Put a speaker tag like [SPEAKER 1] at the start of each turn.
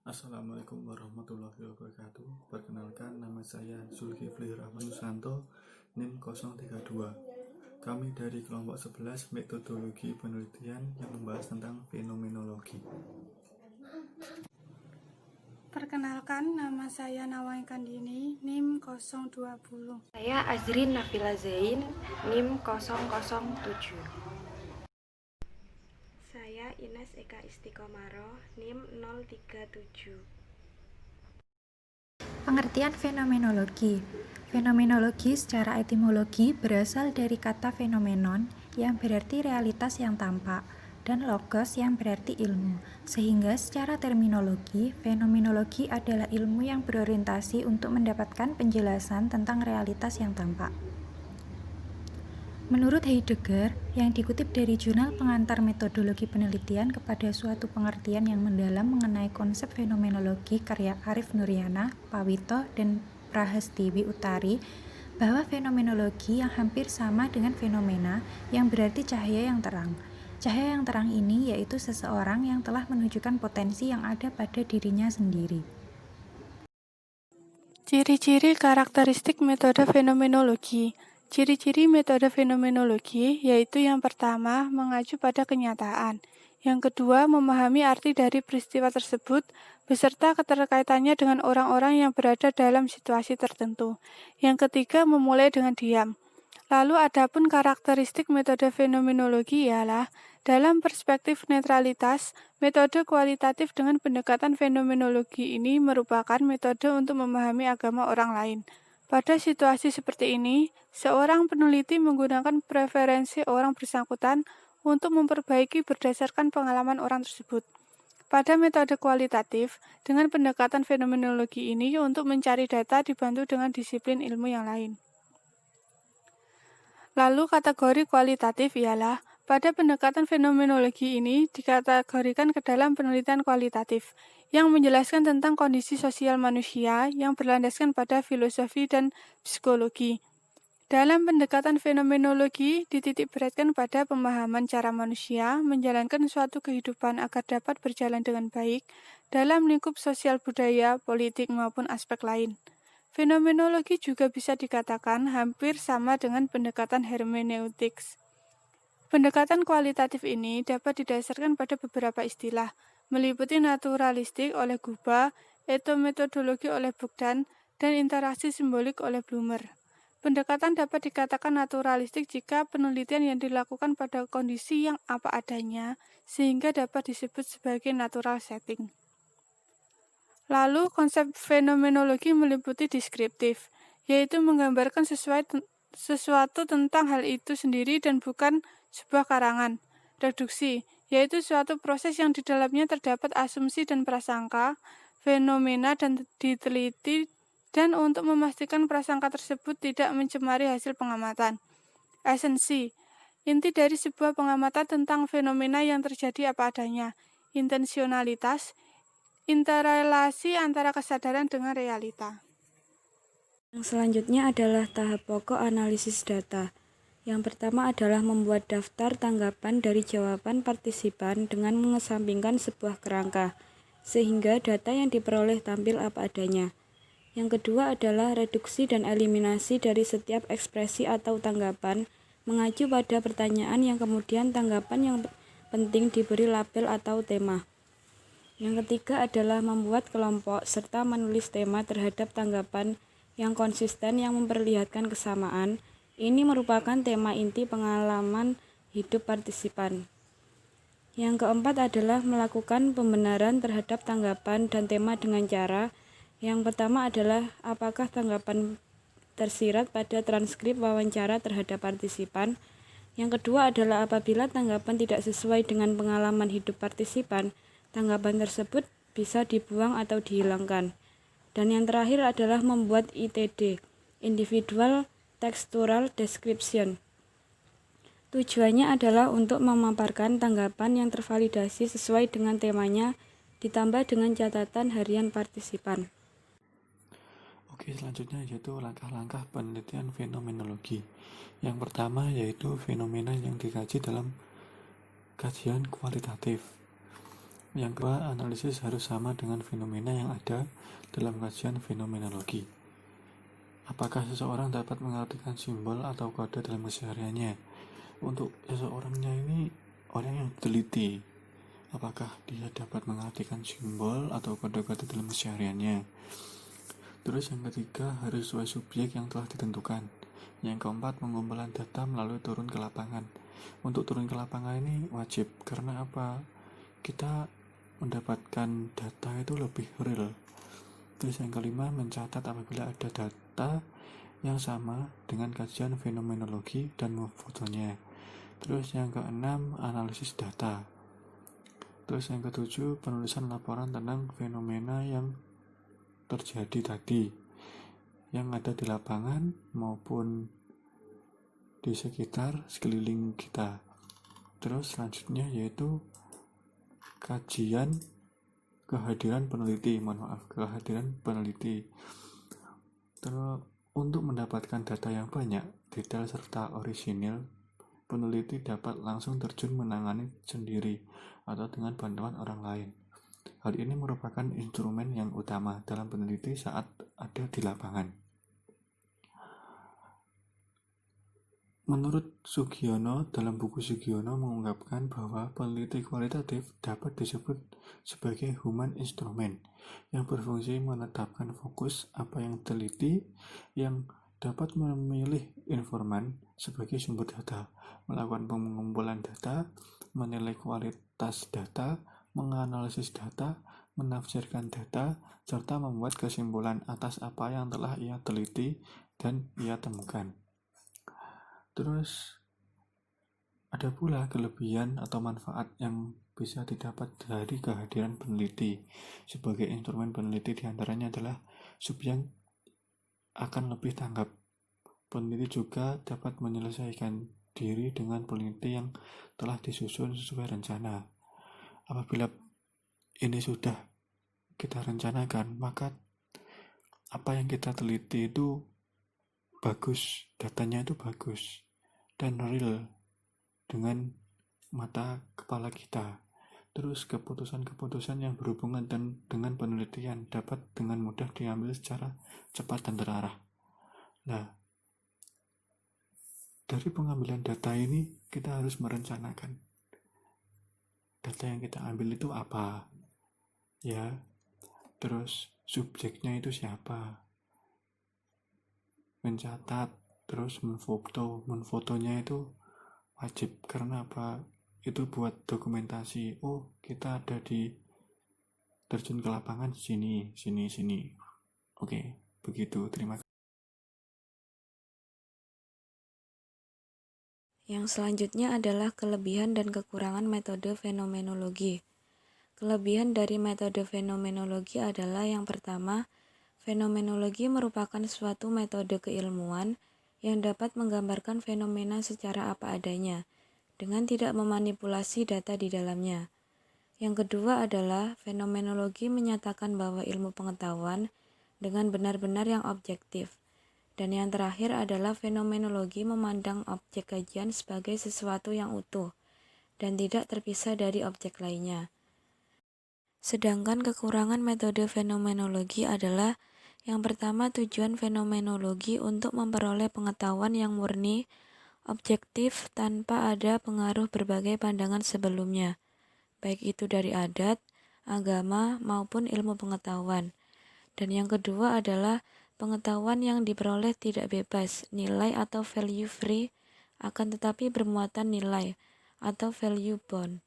[SPEAKER 1] Assalamualaikum warahmatullahi wabarakatuh. Perkenalkan, nama saya Zulkifli Rahman Nusanto, NIM 032. Kami dari kelompok 11 metodologi penelitian yang membahas tentang fenomenologi.
[SPEAKER 2] Perkenalkan, nama saya Nawang Kandini, NIM 020.
[SPEAKER 3] Saya Azrin Nafila Zain, NIM 007. Saya Ines Eka Istiqomaro, NIM 037.
[SPEAKER 4] Pengertian fenomenologi. Fenomenologi secara etimologi berasal dari kata fenomenon yang berarti realitas yang tampak dan logos yang berarti ilmu. Sehingga secara terminologi, fenomenologi adalah ilmu yang berorientasi untuk mendapatkan penjelasan tentang realitas yang tampak. Menurut Heidegger, yang dikutip dari jurnal pengantar metodologi penelitian kepada suatu pengertian yang mendalam mengenai konsep fenomenologi karya Arif Nuryana, Pawito, dan Prahastiwi Utari, bahwa fenomenologi yang hampir sama dengan fenomena yang berarti cahaya yang terang. Cahaya yang terang ini yaitu seseorang yang telah menunjukkan potensi yang ada pada dirinya sendiri.
[SPEAKER 2] Ciri-ciri karakteristik metode fenomenologi. Ciri-ciri metode fenomenologi yaitu yang pertama, mengacu pada kenyataan. Yang kedua, memahami arti dari peristiwa tersebut beserta keterkaitannya dengan orang-orang yang berada dalam situasi tertentu. Yang ketiga, memulai dengan diam. Lalu adapun karakteristik metode fenomenologi ialah dalam perspektif netralitas, metode kualitatif dengan pendekatan fenomenologi ini merupakan metode untuk memahami agama orang lain. Pada situasi seperti ini, seorang peneliti menggunakan preferensi orang bersangkutan untuk memperbaiki berdasarkan pengalaman orang tersebut. Pada metode kualitatif, dengan pendekatan fenomenologi ini untuk mencari data dibantu dengan disiplin ilmu yang lain. Lalu kategori kualitatif ialah pada pendekatan fenomenologi ini dikategorikan ke dalam penelitian kualitatif yang menjelaskan tentang kondisi sosial manusia yang berlandaskan pada filosofi dan psikologi. Dalam pendekatan fenomenologi dititik beratkan pada pemahaman cara manusia menjalankan suatu kehidupan agar dapat berjalan dengan baik dalam lingkup sosial budaya, politik maupun aspek lain. Fenomenologi juga bisa dikatakan hampir sama dengan pendekatan hermeneutics. Pendekatan kualitatif ini dapat didasarkan pada beberapa istilah, meliputi naturalistik oleh Guba, etometodologi oleh Bogdan, dan interaksi simbolik oleh Blumer. Pendekatan dapat dikatakan naturalistik jika penelitian yang dilakukan pada kondisi yang apa adanya, sehingga dapat disebut sebagai natural setting. Lalu konsep fenomenologi meliputi deskriptif, yaitu menggambarkan sesuatu tentang hal itu sendiri dan bukan sebuah karangan. Reduksi, yaitu suatu proses yang di dalamnya terdapat asumsi dan prasangka, fenomena dan diteliti dan untuk memastikan prasangka tersebut tidak mencemari hasil pengamatan. Esensi, inti dari sebuah pengamatan tentang fenomena yang terjadi apa adanya. Intensionalitas, interrelasi antara kesadaran dengan realita.
[SPEAKER 3] Yang selanjutnya adalah tahap pokok analisis data. Yang pertama adalah membuat daftar tanggapan dari jawaban partisipan dengan mengesampingkan sebuah kerangka, sehingga data yang diperoleh tampil apa adanya. Yang kedua adalah reduksi dan eliminasi dari setiap ekspresi atau tanggapan, mengacu pada pertanyaan yang kemudian tanggapan yang penting diberi label atau tema. Yang ketiga adalah membuat kelompok serta menulis tema terhadap tanggapan yang konsisten yang memperlihatkan kesamaan. Ini merupakan tema inti pengalaman hidup partisipan. Yang keempat adalah melakukan pembenaran terhadap tanggapan dan tema dengan cara yang pertama adalah apakah tanggapan tersirat pada transkrip wawancara terhadap partisipan. Yang kedua adalah apabila tanggapan tidak sesuai dengan pengalaman hidup partisipan, tanggapan tersebut bisa dibuang atau dihilangkan. Dan yang terakhir adalah membuat ITD, Individual Textual Description. Tujuannya adalah untuk memaparkan tanggapan yang tervalidasi sesuai dengan temanya, ditambah dengan catatan harian partisipan.
[SPEAKER 1] Oke, selanjutnya yaitu langkah-langkah penelitian fenomenologi. Yang pertama yaitu fenomena yang dikaji dalam kajian kualitatif. Yang kedua, analisis harus sama dengan fenomena yang ada dalam kajian fenomenologi. Apakah seseorang dapat mengartikan simbol atau kode dalam kesehariannya? Untuk seseorangnya ini orang yang teliti, apakah dia dapat mengartikan simbol atau kode-kode dalam kesehariannya? Terus yang ketiga, harus sesuai subjek yang telah ditentukan. Yang keempat, pengumpulan data melalui turun ke lapangan. Untuk turun ke lapangan ini wajib, karena apa? Kita mendapatkan data itu lebih real. Terus yang kelima, mencatat apabila ada data yang sama dengan kajian fenomenologi dan memfotonya. Terus yang keenam, analisis data. Terus yang ketujuh, penulisan laporan tentang fenomena yang terjadi tadi, yang ada di lapangan maupun di sekitar sekeliling kita. Terus selanjutnya yaitu kajian kehadiran peneliti. Terus untuk mendapatkan data yang banyak, detail serta orisinil, peneliti dapat langsung terjun menangani sendiri atau dengan bantuan orang lain. Hal ini merupakan instrumen yang utama dalam peneliti saat ada di lapangan. Menurut Sugiono, dalam buku Sugiono mengungkapkan bahwa peneliti kualitatif dapat disebut sebagai human instrument yang berfungsi menetapkan fokus apa yang diteliti, yang dapat memilih informan sebagai sumber data, melakukan pengumpulan data, menilai kualitas data, menganalisis data, menafsirkan data, serta membuat kesimpulan atas apa yang telah ia teliti dan ia temukan. Terus ada pula kelebihan atau manfaat yang bisa didapat dari kehadiran peneliti. Sebagai instrumen peneliti diantaranya adalah subjek akan lebih tanggap. Peneliti juga dapat menyelesaikan diri dengan peneliti yang telah disusun sesuai rencana. Apabila ini sudah kita rencanakan, maka apa yang kita teliti itu bagus, datanya itu bagus dan real dengan mata kepala kita. Terus keputusan-keputusan yang berhubungan dengan penelitian dapat dengan mudah diambil secara cepat dan terarah. Nah, dari pengambilan data ini kita harus merencanakan data yang kita ambil itu apa, ya. Terus subjeknya itu siapa, mencatat, terus menfotonya itu wajib, karena apa? Itu buat dokumentasi. Oh, kita ada di terjun ke lapangan sini. Oke, begitu. Terima kasih.
[SPEAKER 3] Yang selanjutnya adalah kelebihan dan kekurangan metode fenomenologi. Kelebihan dari metode fenomenologi adalah yang pertama, fenomenologi merupakan suatu metode keilmuan yang dapat menggambarkan fenomena secara apa adanya, dengan tidak memanipulasi data di dalamnya. Yang kedua adalah fenomenologi menyatakan bahwa ilmu pengetahuan dengan benar-benar yang objektif. Dan yang terakhir adalah fenomenologi memandang objek kajian sebagai sesuatu yang utuh dan tidak terpisah dari objek lainnya. Sedangkan kekurangan metode fenomenologi adalah yang pertama, tujuan fenomenologi untuk memperoleh pengetahuan yang murni, objektif tanpa ada pengaruh berbagai pandangan sebelumnya, baik itu dari adat, agama, maupun ilmu pengetahuan. Dan yang kedua adalah pengetahuan yang diperoleh tidak bebas, nilai atau value free, akan tetapi bermuatan nilai atau value bound.